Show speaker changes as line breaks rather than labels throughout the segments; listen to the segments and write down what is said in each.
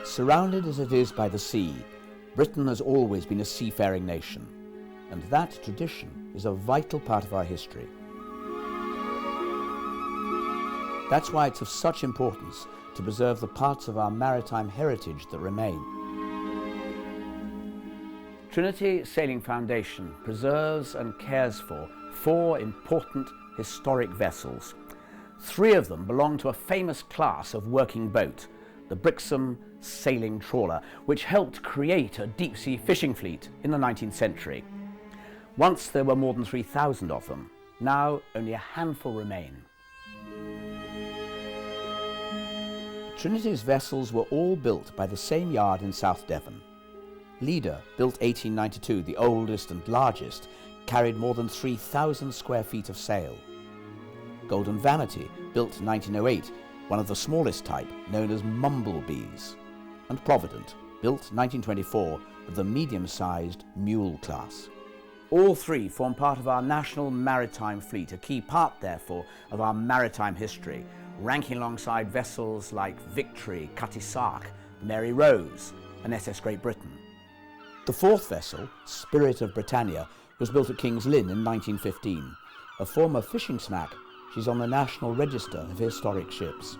Surrounded as it is by the sea, Britain has always been a seafaring nation, and that tradition is a vital part of our history. That's why it's of such importance to preserve the parts of our maritime heritage that remain. Trinity Sailing Foundation preserves and cares for 4 important historic vessels. 3 of them belong to a famous class of working boat, the Brixham sailing trawler, which helped create a deep-sea fishing fleet in the 19th century. Once there were more than 3,000 of them. Now only a handful remain. Trinity's vessels were all built by the same yard in South Devon. Leader, built 1892, the oldest and largest, carried more than 3,000 square feet of sail. Golden Vanity, built 1908, one of the smallest type, known as Mumblebees. And Provident, built 1924, of the medium-sized Mule class. All 3 form part of our national maritime fleet, a key part, therefore, of our maritime history, ranking alongside vessels like Victory, Cutty Sark, Mary Rose, and SS Great Britain. The 4th vessel, Spirit of Britannia, was built at King's Lynn in 1915. A former fishing smack, she's on the National Register of Historic Ships.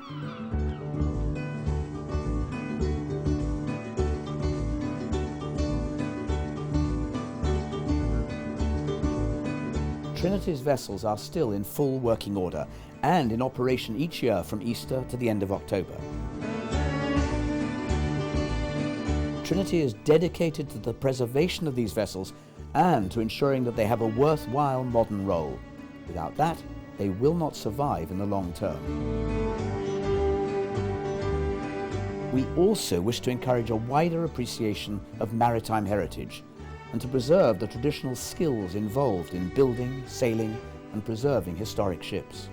Trinity's vessels are still in full working order and in operation each year from Easter to the end of October. Trinity is dedicated to the preservation of these vessels and to ensuring that they have a worthwhile modern role. Without that, they will not survive in the long term. We also wish to encourage a wider appreciation of maritime heritage and to preserve the traditional skills involved in building, sailing, and preserving historic ships.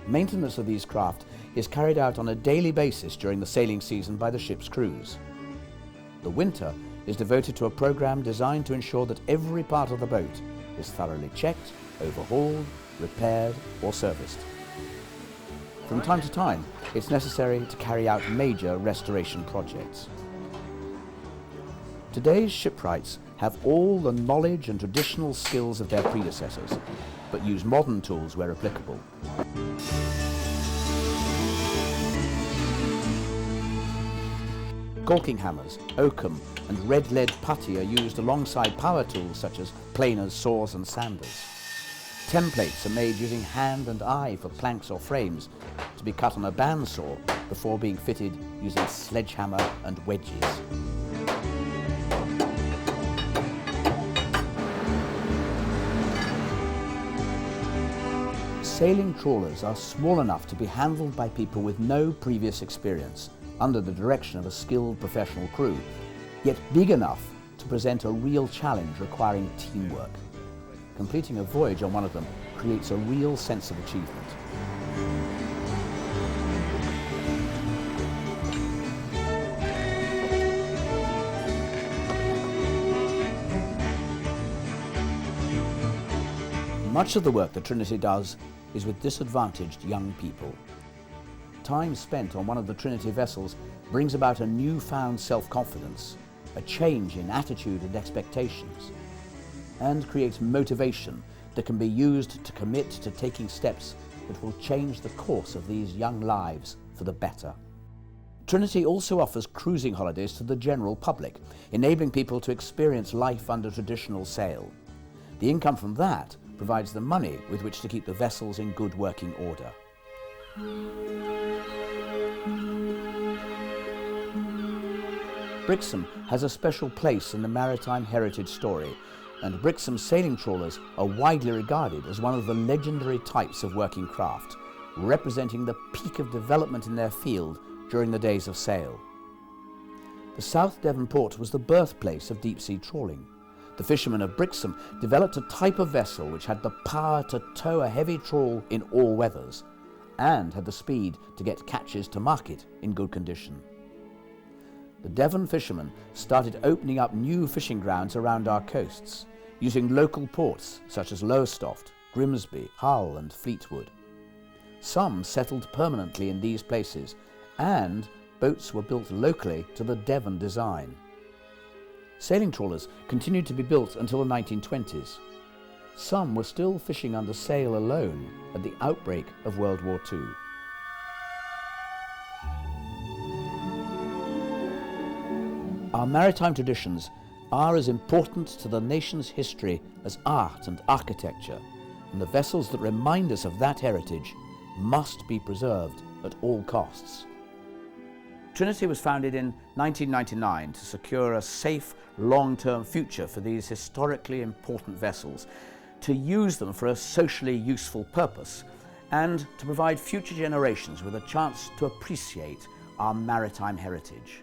Maintenance of these craft is carried out on a daily basis during the sailing season by the ship's crews. The winter is devoted to a program designed to ensure that every part of the boat is thoroughly checked, overhauled, repaired, or serviced. From time to time, it's necessary to carry out major restoration projects. Today's shipwrights have all the knowledge and traditional skills of their predecessors, but use modern tools where applicable. Caulking hammers, oakum, and red lead putty are used alongside power tools such as planers, saws, and sanders. Templates are made using hand and eye for planks or frames to be cut on a bandsaw before being fitted using sledgehammer and wedges. Sailing trawlers are small enough to be handled by people with no previous experience, under the direction of a skilled professional crew, yet big enough to present a real challenge requiring teamwork. Completing a voyage on one of them creates a real sense of achievement. Much of the work that Trinity does is with disadvantaged young people. Time spent on one of the Trinity vessels brings about a newfound self-confidence, a change in attitude and expectations, and creates motivation that can be used to commit to taking steps that will change the course of these young lives for the better. Trinity also offers cruising holidays to the general public, enabling people to experience life under traditional sail. The income from that provides the money with which to keep the vessels in good working order. Brixham has a special place in the maritime heritage story, and Brixham sailing trawlers are widely regarded as one of the legendary types of working craft, representing the peak of development in their field during the days of sail. The South Devon port was the birthplace of deep-sea trawling. The fishermen of Brixham developed a type of vessel which had the power to tow a heavy trawl in all weathers, and had the speed to get catches to market in good condition. The Devon fishermen started opening up new fishing grounds around our coasts, using local ports such as Lowestoft, Grimsby, Hull and Fleetwood. Some settled permanently in these places, and boats were built locally to the Devon design. Sailing trawlers continued to be built until the 1920s. Some were still fishing under sail alone at the outbreak of World War II. Our maritime traditions are as important to the nation's history as art and architecture, and the vessels that remind us of that heritage must be preserved at all costs. Trinity was founded in 1999 to secure a safe, long-term future for these historically important vessels, to use them for a socially useful purpose, and to provide future generations with a chance to appreciate our maritime heritage.